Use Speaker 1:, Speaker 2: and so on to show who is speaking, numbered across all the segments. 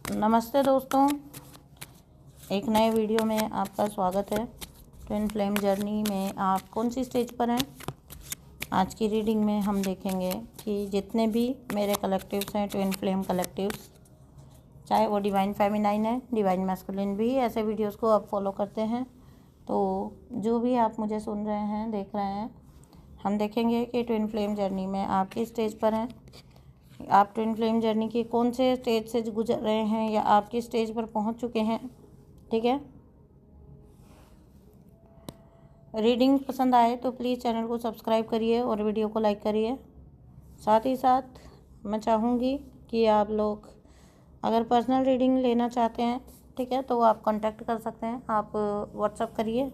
Speaker 1: नमस्ते दोस्तों, एक नए वीडियो में आपका स्वागत है। ट्विन फ्लेम जर्नी में आप कौन सी स्टेज पर हैं? आज की रीडिंग में हम देखेंगे कि जितने भी मेरे कलेक्टिव्स हैं, ट्विन फ्लेम कलेक्टिव्स, चाहे वो डिवाइन फेमिनाइन है, डिवाइन मैस्कुलिन भी ऐसे वीडियोस को आप फॉलो करते हैं, तो जो भी आप मुझे सुन रहे हैं, देख रहे हैं, हम देखेंगे कि ट्विन फ्लेम जर्नी में आप किस स्टेज पर हैं। आप ट्विन फ्लेम जर्नी की कौन से स्टेज से गुजर रहे हैं या आप किस स्टेज पर पहुंच चुके हैं। ठीक है, रीडिंग पसंद आए तो प्लीज़ चैनल को सब्सक्राइब करिए और वीडियो को लाइक करिए। साथ ही साथ मैं चाहूँगी कि आप लोग अगर पर्सनल रीडिंग लेना चाहते हैं, ठीक है, तो आप कांटेक्ट कर सकते हैं, आप व्हाट्सअप करिए।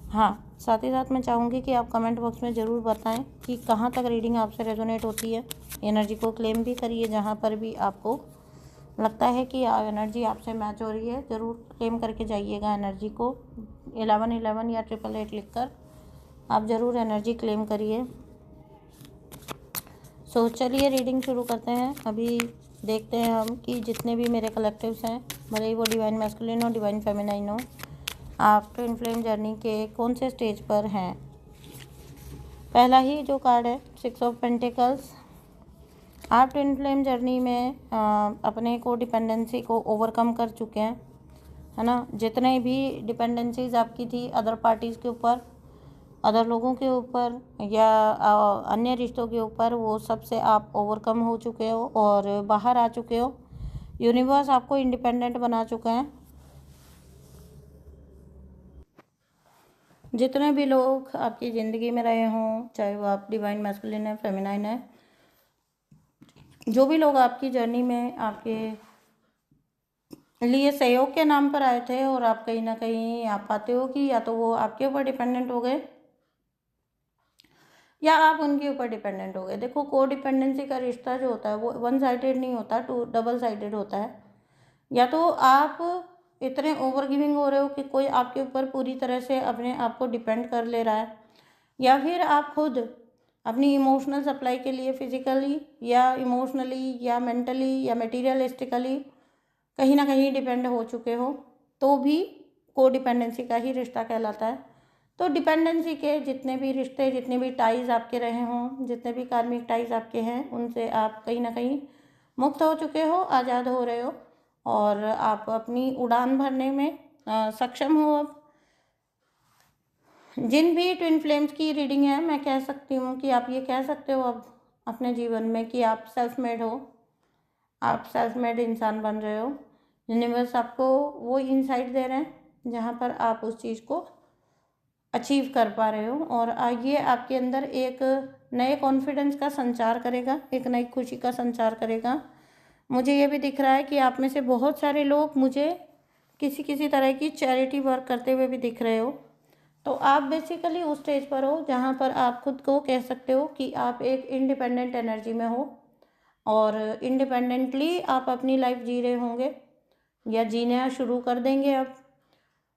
Speaker 1: हाँ, साथ ही साथ मैं चाहूँगी कि आप कमेंट बॉक्स में ज़रूर बताएं कि कहाँ तक रीडिंग आपसे रेजोनेट होती है। एनर्जी को क्लेम भी करिए, जहाँ पर भी आपको लगता है कि एनर्जी आपसे मैच हो रही है, ज़रूर क्लेम करके जाइएगा एनर्जी को। 1111 या 888 लिखकर आप ज़रूर एनर्जी क्लेम करिए। सो चलिए रीडिंग शुरू करते हैं। अभी देखते हैं हम कि जितने भी मेरे कलेक्टिव्स हैं, भले ही वो डिवाइन मैस्कुलिन हो, डिवाइन फेमिनाइन हो, आप ट्विन फ्लेम जर्नी के कौन से स्टेज पर हैं। पहला ही जो कार्ड है, 6 ऑफ पेंटिकल्स। आप ट्विन फ्लेम जर्नी में अपने को डिपेंडेंसी को ओवरकम कर चुके हैं, है ना। जितने भी डिपेंडेंसीज आपकी थी अदर पार्टीज़ के ऊपर, अदर लोगों के ऊपर या अन्य रिश्तों के ऊपर, वो सब से आप ओवरकम हो चुके हो और बाहर आ चुके हो। यूनिवर्स आपको इंडिपेंडेंट बना चुका है। जितने भी लोग आपकी ज़िंदगी में रहे हों, चाहे वो आप डिवाइन मैस्कुलिन है, फेमिनाइन है, जो भी लोग आपकी जर्नी में आपके लिए सहयोग के नाम पर आए थे और आप कहीं ना कहीं आप पाते हो कि या तो वो आपके ऊपर डिपेंडेंट हो गए या आप उनके ऊपर डिपेंडेंट हो गए। देखो, को डिपेंडेंसी का रिश्ता जो होता है वो वन साइडेड नहीं होता, डबल साइडेड होता है। या तो आप इतने ओवर गिविंग हो रहे हो कि कोई आपके ऊपर पूरी तरह से अपने आप को डिपेंड कर ले रहा है, या फिर आप खुद अपनी इमोशनल सप्लाई के लिए फिजिकली या इमोशनली या मेंटली या मटेरियलिस्टिकली कहीं ना कहीं डिपेंड हो चुके हो, तो भी को डिपेंडेंसी का ही रिश्ता कहलाता है। तो डिपेंडेंसी के जितने भी रिश्ते, जितने भी टाइज आपके रहे हों, जितने भी कार्मिक टाइज आपके हैं, उनसे आप कहीं ना कहीं मुक्त हो चुके हो, आज़ाद हो रहे हो और आप अपनी उड़ान भरने में सक्षम हो। अब जिन भी ट्विन फ्लेम्स की रीडिंग है, मैं कह सकती हूँ कि आप ये कह सकते हो अब अपने जीवन में कि आप सेल्फ मेड हो, आप सेल्फ मेड इंसान बन रहे हो। यूनिवर्स आपको वो इनसाइट दे रहे हैं जहाँ पर आप उस चीज़ को अचीव कर पा रहे हो और ये आपके अंदर एक नए कॉन्फिडेंस का संचार करेगा, एक नई खुशी का संचार करेगा। मुझे ये भी दिख रहा है कि आप में से बहुत सारे लोग मुझे किसी किसी तरह की चैरिटी वर्क करते हुए भी दिख रहे हो। तो आप बेसिकली उस स्टेज पर हो जहाँ पर आप खुद को कह सकते हो कि आप एक इंडिपेंडेंट एनर्जी में हो और इंडिपेंडेंटली आप अपनी लाइफ जी रहे होंगे या जीना शुरू कर देंगे। अब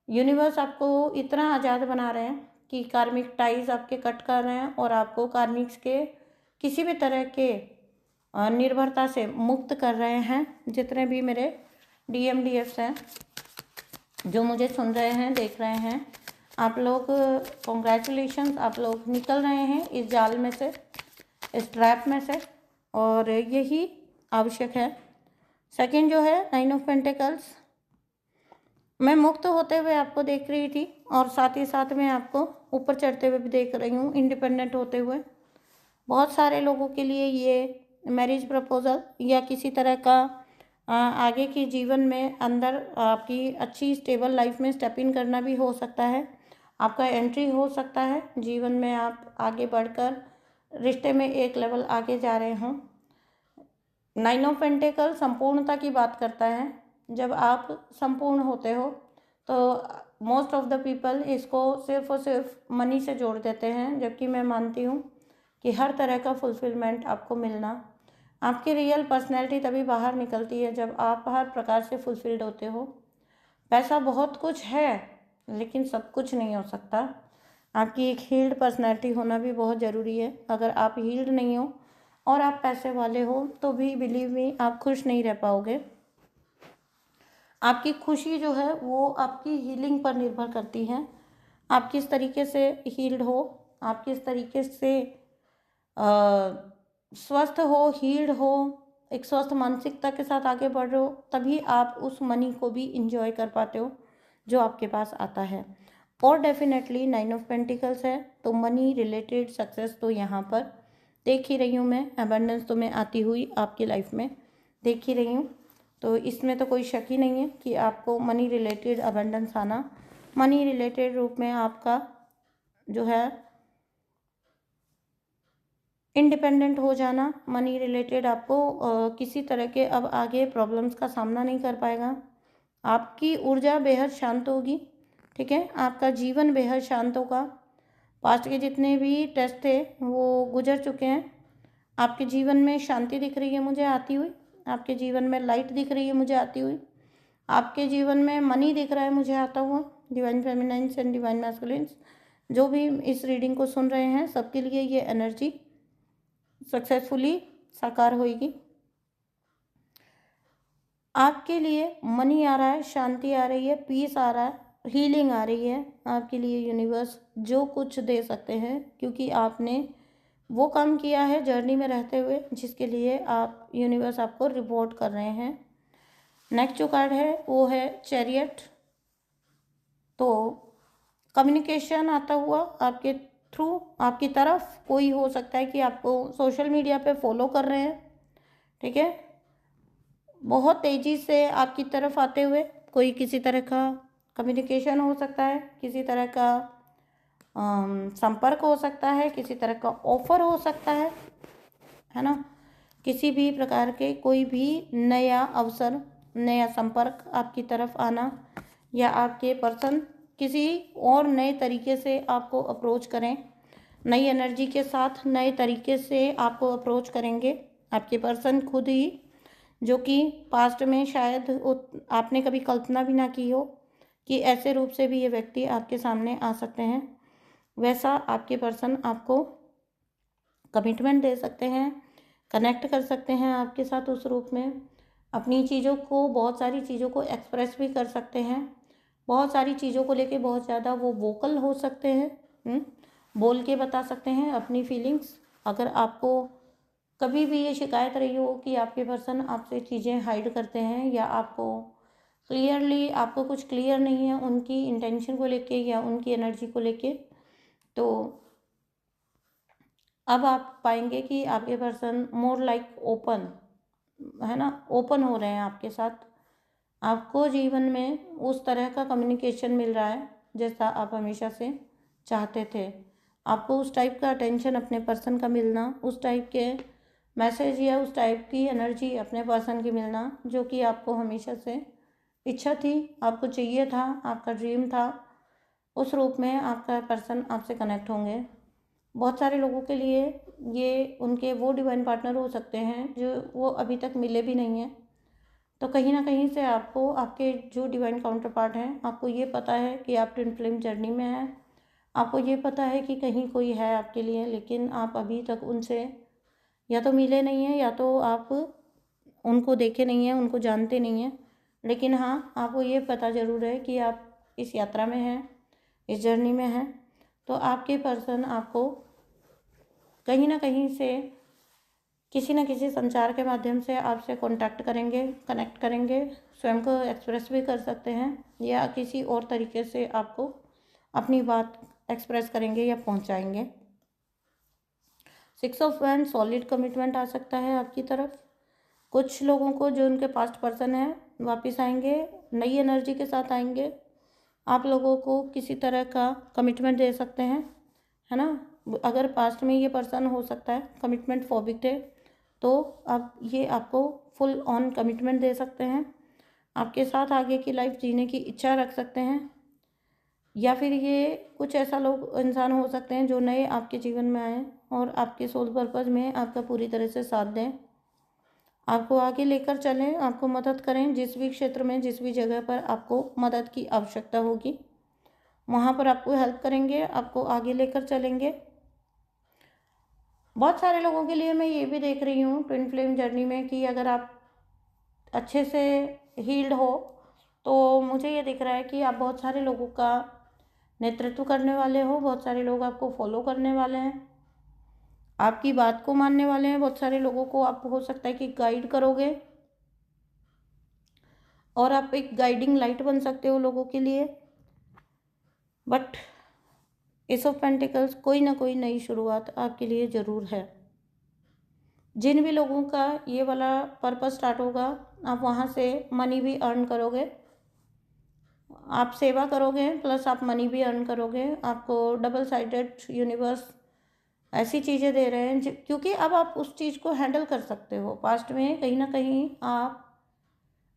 Speaker 1: यूनिवर्स आपको इतना आज़ाद बना रहे हैं कि कार्मिक टाइज आपके कट कर रहे हैं और आपको कार्मिक्स के किसी भी तरह के निर्भरता से मुक्त कर रहे हैं। जितने भी मेरे DMDFs हैं जो मुझे सुन रहे हैं, देख रहे हैं, आप लोग कॉन्ग्रेचुलेशंस, आप लोग निकल रहे हैं इस जाल में से, इस ट्रैप में से, और यही आवश्यक है। सेकंड जो है 9 ऑफ पेंटिकल्स, मैं मुक्त होते हुए आपको देख रही थी और साथ ही साथ मैं आपको ऊपर चढ़ते हुए भी देख रही हूँ, इंडिपेंडेंट होते हुए। बहुत सारे लोगों के लिए ये मैरिज प्रपोजल या किसी तरह का आगे की जीवन में अंदर आपकी अच्छी स्टेबल लाइफ में स्टेप इन करना भी हो सकता है। आपका एंट्री हो सकता है जीवन में, आप आगे बढ़कर रिश्ते में एक लेवल आगे जा रहे हों। 9 ऑफ पेंटिकल संपूर्णता की बात करता है। जब आप संपूर्ण होते हो तो मोस्ट ऑफ द पीपल इसको सिर्फ और सिर्फ मनी से जोड़ देते हैं, जबकि मैं मानती हूँ कि हर तरह का फुलफिलमेंट आपको मिलना, आपकी रियल पर्सनैलिटी तभी बाहर निकलती है जब आप हर प्रकार से फुलफिल्ड होते हो। पैसा बहुत कुछ है लेकिन सब कुछ नहीं हो सकता। आपकी एक हील्ड पर्सनैलिटी होना भी बहुत ज़रूरी है। अगर आप हील्ड नहीं हो और आप पैसे वाले हो तो भी बिलीव मी आप खुश नहीं रह पाओगे। आपकी खुशी जो है वो आपकी हीलिंग पर निर्भर करती है। आप किस तरीके से हील्ड हो, आप किस तरीके से स्वस्थ हो, हील्ड हो, एक स्वस्थ मानसिकता के साथ आगे बढ़ रहे हो, तभी आप उस मनी को भी इंजॉय कर पाते हो जो आपके पास आता है। और डेफिनेटली 9 ऑफ पेंटिकल्स है, तो मनी रिलेटेड सक्सेस तो यहाँ पर देख ही रही हूँ मैं, अबंडेंस तो मैं आती हुई आपकी लाइफ में देख ही रही हूँ। तो इसमें तो कोई शक ही नहीं है कि आपको मनी रिलेटेड अबंडेंस आना, मनी रिलेटेड रूप में आपका जो है इंडिपेंडेंट हो जाना, मनी रिलेटेड आपको किसी तरह के अब आगे प्रॉब्लम्स का सामना नहीं कर पाएगा। आपकी ऊर्जा बेहद शांत होगी, ठीक है, आपका जीवन बेहद शांत होगा। पास्ट के जितने भी टेस्ट थे वो गुजर चुके हैं। आपके जीवन में शांति दिख रही है मुझे आती हुई, आपके जीवन में लाइट दिख रही है मुझे आती हुई, आपके जीवन में मनी दिख रहा है मुझे आता हुआ। डिवाइन फेमिनाइन्स एंड डिवाइन मैस्कुलिन्स जो भी इस रीडिंग को सुन रहे हैं, सबके लिए ये एनर्जी सक्सेसफुली साकार होगी। आपके लिए मनी आ रहा है, शांति आ रही है, पीस आ रहा है, हीलिंग आ रही है। आपके लिए यूनिवर्स जो कुछ दे सकते हैं, क्योंकि आपने वो काम किया है जर्नी में रहते हुए जिसके लिए आप यूनिवर्स आपको रिवॉर्ड कर रहे हैं। नेक्स्ट जो कार्ड है वो है चैरियट। तो कम्युनिकेशन आता हुआ आपके थ्रू, आपकी तरफ कोई हो सकता है कि आपको सोशल मीडिया पे फॉलो कर रहे हैं, ठीक है, बहुत तेज़ी से आपकी तरफ आते हुए कोई किसी तरह का कम्युनिकेशन हो सकता है, किसी तरह का संपर्क हो सकता है, किसी तरह का ऑफर हो सकता है ना, किसी भी प्रकार के कोई भी नया अवसर, नया संपर्क आपकी तरफ आना, या आपके पर्सन किसी और नए तरीके से आपको अप्रोच करें, नई एनर्जी के साथ नए तरीके से आपको अप्रोच करेंगे आपके पर्सन खुद ही, जो कि पास्ट में शायद आपने कभी कल्पना भी ना की हो कि ऐसे रूप से भी ये व्यक्ति आपके सामने आ सकते हैं। वैसा आपके पर्सन आपको कमिटमेंट दे सकते हैं, कनेक्ट कर सकते हैं आपके साथ उस रूप में, अपनी चीज़ों को, बहुत सारी चीज़ों को एक्सप्रेस भी कर सकते हैं, बहुत सारी चीज़ों को लेके बहुत ज़्यादा वो वोकल हो सकते हैं, बोल के बता सकते हैं अपनी फीलिंग्स। अगर आपको कभी भी ये शिकायत रही हो कि आपके पर्सन आपसे चीज़ें हाइड करते हैं, या आपको क्लियरली आपको कुछ क्लियर नहीं है उनकी इंटेंशन को लेके या उनकी एनर्जी को लेके, तो अब आप पाएंगे कि आपके पर्सन मोर लाइक ओपन, है ना, ओपन हो रहे हैं आपके साथ। आपको जीवन में उस तरह का कम्युनिकेशन मिल रहा है जैसा आप हमेशा से चाहते थे। आपको उस टाइप का अटेंशन अपने पर्सन का मिलना, उस टाइप के मैसेज या उस टाइप की एनर्जी अपने पर्सन की मिलना, जो कि आपको हमेशा से इच्छा थी, आपको चाहिए था, आपका ड्रीम था, उस रूप में आपका पर्सन आपसे कनेक्ट होंगे। बहुत सारे लोगों के लिए ये उनके वो डिवाइन पार्टनर हो सकते हैं जो वो अभी तक मिले भी नहीं हैं। तो कहीं ना कहीं से आपको आपके जो डिवाइन काउंटर पार्ट हैं, आपको ये पता है कि आप ट्विन फ्लेम जर्नी में हैं, आपको ये पता है कि कहीं कोई है आपके लिए, लेकिन आप अभी तक उनसे या तो मिले नहीं हैं, या तो आप उनको देखे नहीं हैं, उनको जानते नहीं हैं। लेकिन हाँ, आपको ये पता ज़रूर है कि आप इस यात्रा में हैं, इस जर्नी में हैं। तो आपके पर्सन आपको कहीं ना कहीं से किसी न किसी संचार के माध्यम से आपसे कांटेक्ट करेंगे, कनेक्ट करेंगे, स्वयं को एक्सप्रेस भी कर सकते हैं, या किसी और तरीके से आपको अपनी बात एक्सप्रेस करेंगे या पहुंचाएंगे। 6 ऑफ वैंड, सॉलिड कमिटमेंट आ सकता है आपकी तरफ। कुछ लोगों को जो उनके पास्ट पर्सन है वापस आएंगे, नई एनर्जी के साथ आएंगे, आप लोगों को किसी तरह का कमिटमेंट दे सकते हैं, है ना। अगर पास्ट में ये पर्सन हो सकता है कमिटमेंट फॉबिक थे, तो अब ये आपको फुल ऑन कमिटमेंट दे सकते हैं, आपके साथ आगे की लाइफ जीने की इच्छा रख सकते हैं। या फिर ये कुछ ऐसा लोग इंसान हो सकते हैं जो नए आपके जीवन में आए और आपके सोल पर्पस में आपका पूरी तरह से साथ दें, आपको आगे लेकर चलें, आपको मदद करें, जिस भी क्षेत्र में, जिस भी जगह पर आपको मदद की आवश्यकता होगी वहाँ पर आपको हेल्प करेंगे, आपको आगे लेकर चलेंगे। बहुत सारे लोगों के लिए मैं ये भी देख रही हूँ ट्विन फ्लेम जर्नी में कि अगर आप अच्छे से हील्ड हो, तो मुझे ये दिख रहा है कि आप बहुत सारे लोगों का नेतृत्व करने वाले हो, बहुत सारे लोग आपको फॉलो करने वाले हैं, आपकी बात को मानने वाले हैं, बहुत सारे लोगों को आप हो सकता है कि गाइड करोगे और आप एक गाइडिंग लाइट बन सकते हो लोगों के लिए। बट एस ऑफ पेंटिकल्स, कोई ना कोई नई शुरुआत आपके लिए ज़रूर है। जिन भी लोगों का ये वाला पर्पस स्टार्ट होगा, आप वहाँ से मनी भी अर्न करोगे, आप सेवा करोगे प्लस आप मनी भी अर्न करोगे। आपको डबल साइडेड यूनिवर्स ऐसी चीज़ें दे रहे हैं क्योंकि अब आप उस चीज़ को हैंडल कर सकते हो। पास्ट में कहीं ना कहीं आप,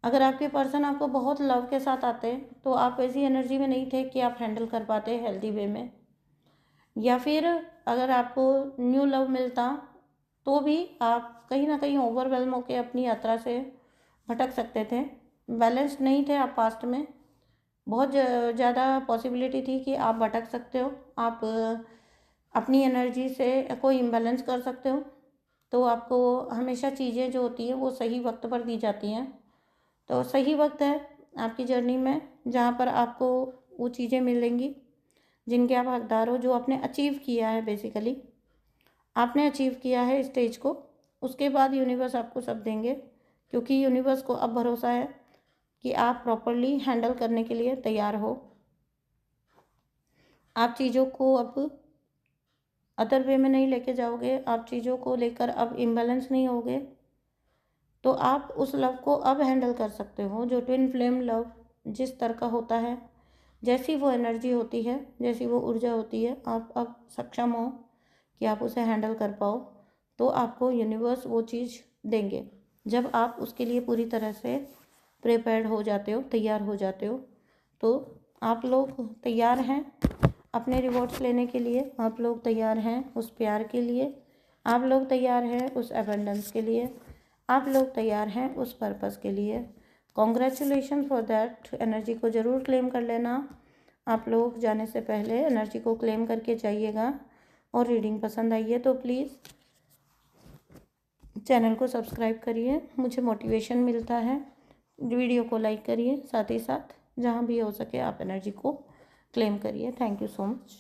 Speaker 1: अगर आपके पर्सन आपको बहुत लव के साथ आते तो आप ऐसी एनर्जी में नहीं थे कि आप हैंडल कर पाते हेल्दी वे में, या फिर अगर आपको न्यू लव मिलता तो भी आप कहीं ना कहीं ओवरवेल्म होकर अपनी यात्रा से भटक सकते थे। बैलेंस्ड नहीं थे आप पास्ट में, बहुत ज़्यादा पॉसिबिलिटी थी कि आप भटक सकते हो, आप अपनी एनर्जी से कोई इम्बैलेंस कर सकते हो। तो आपको हमेशा चीज़ें जो होती हैं वो सही वक्त पर दी जाती हैं। तो सही वक्त है आपकी जर्नी में जहाँ पर आपको वो चीज़ें मिलेंगी जिनके आप हकदार हो, जो आपने अचीव किया है। बेसिकली आपने अचीव किया है स्टेज को, उसके बाद यूनिवर्स आपको सब देंगे, क्योंकि यूनिवर्स को अब भरोसा है कि आप प्रॉपरली हैंडल करने के लिए तैयार हो। आप चीज़ों को अब अदर वे में नहीं लेके जाओगे, आप चीज़ों को लेकर अब इम्बैलेंस नहीं होगे, तो आप उस लव को अब हैंडल कर सकते हो। जो ट्विन फ्लेम लव जिस तरह का होता है, जैसी वो एनर्जी होती है, जैसी वो ऊर्जा होती है, आप अब सक्षम हो कि आप उसे हैंडल कर पाओ। तो आपको यूनिवर्स वो चीज़ देंगे जब आप उसके लिए पूरी तरह से प्रिपेयर्ड हो जाते हो, तैयार हो जाते हो। तो आप लोग तैयार हैं अपने रिवॉर्ड्स लेने के लिए, आप लोग तैयार हैं उस प्यार के लिए, आप लोग तैयार हैं उस एबंडेंस के लिए, आप लोग तैयार हैं उस पर्पस के लिए। Congratulation for that. एनर्जी को ज़रूर क्लेम कर लेना। आप लोग जाने से पहले एनर्जी को क्लेम करके जाइएगा। और रीडिंग पसंद आई है तो प्लीज़ चैनल को सब्सक्राइब करिए, मुझे मोटिवेशन मिलता है। वीडियो को लाइक करिए, साथ ही साथ जहाँ भी हो सके आप एनर्जी को क्लेम करिए। Thank you so much.